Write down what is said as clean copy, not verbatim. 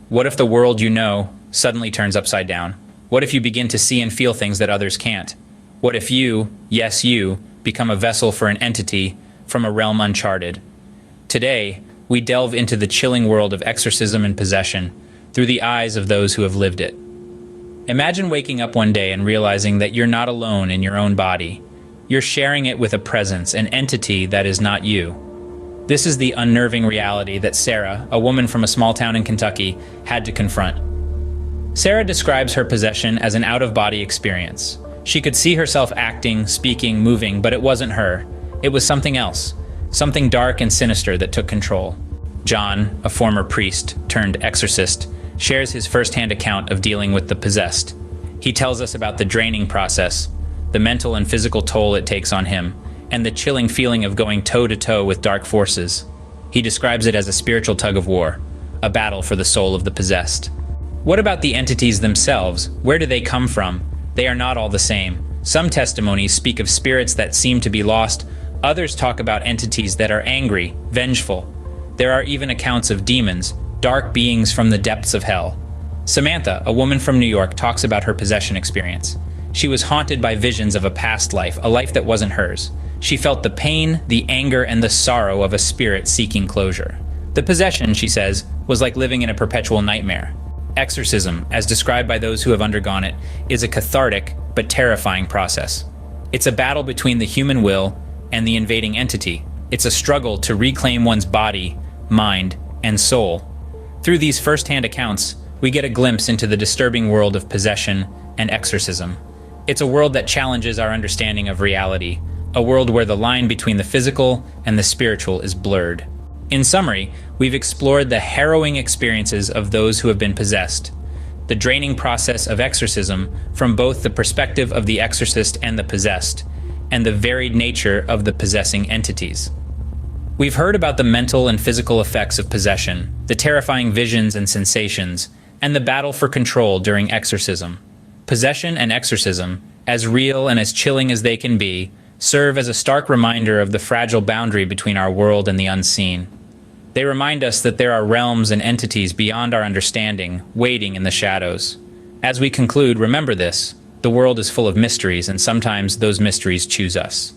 What if the world you know suddenly turns upside down? What if you begin to see and feel things that others can't? What if you, yes you, become a vessel for an entity from a realm uncharted? Today, we delve into the chilling world of exorcism and possession through the eyes of those who have lived it. Imagine waking up one day and realizing that you're not alone in your own body. You're sharing it with a presence, an entity that is not you. This is the unnerving reality that Sarah, a woman from a small town in Kentucky, had to confront. Sarah describes her possession as an out-of-body experience. She could see herself acting, speaking, moving, but it wasn't her. It was something else, something dark and sinister that took control. John, a former priest turned exorcist, shares his first-hand account of dealing with the possessed. He tells us about the draining process, the mental and physical toll it takes on him, and the chilling feeling of going toe-to-toe with dark forces. He describes it as a spiritual tug-of-war, a battle for the soul of the possessed. What about the entities themselves? Where do they come from? They are not all the same. Some testimonies speak of spirits that seem to be lost. Others talk about entities that are angry, vengeful. There are even accounts of demons, dark beings from the depths of hell. Samantha, a woman from New York, talks about her possession experience. She was haunted by visions of a past life, a life that wasn't hers. She felt the pain, the anger, and the sorrow of a spirit seeking closure. The possession, she says, was like living in a perpetual nightmare. Exorcism, as described by those who have undergone it, is a cathartic but terrifying process. It's a battle between the human will and the invading entity. It's a struggle to reclaim one's body, mind, and soul. Through these first-hand accounts, we get a glimpse into the disturbing world of possession and exorcism. It's a world that challenges our understanding of reality, a world where the line between the physical and the spiritual is blurred. In summary, we've explored the harrowing experiences of those who have been possessed, the draining process of exorcism from both the perspective of the exorcist and the possessed, and the varied nature of the possessing entities. We've heard about the mental and physical effects of possession, the terrifying visions and sensations, and the battle for control during exorcism. Possession and exorcism, as real and as chilling as they can be, serve as a stark reminder of the fragile boundary between our world and the unseen. They remind us that there are realms and entities beyond our understanding, waiting in the shadows. As we conclude, remember this: the world is full of mysteries, and sometimes those mysteries choose us.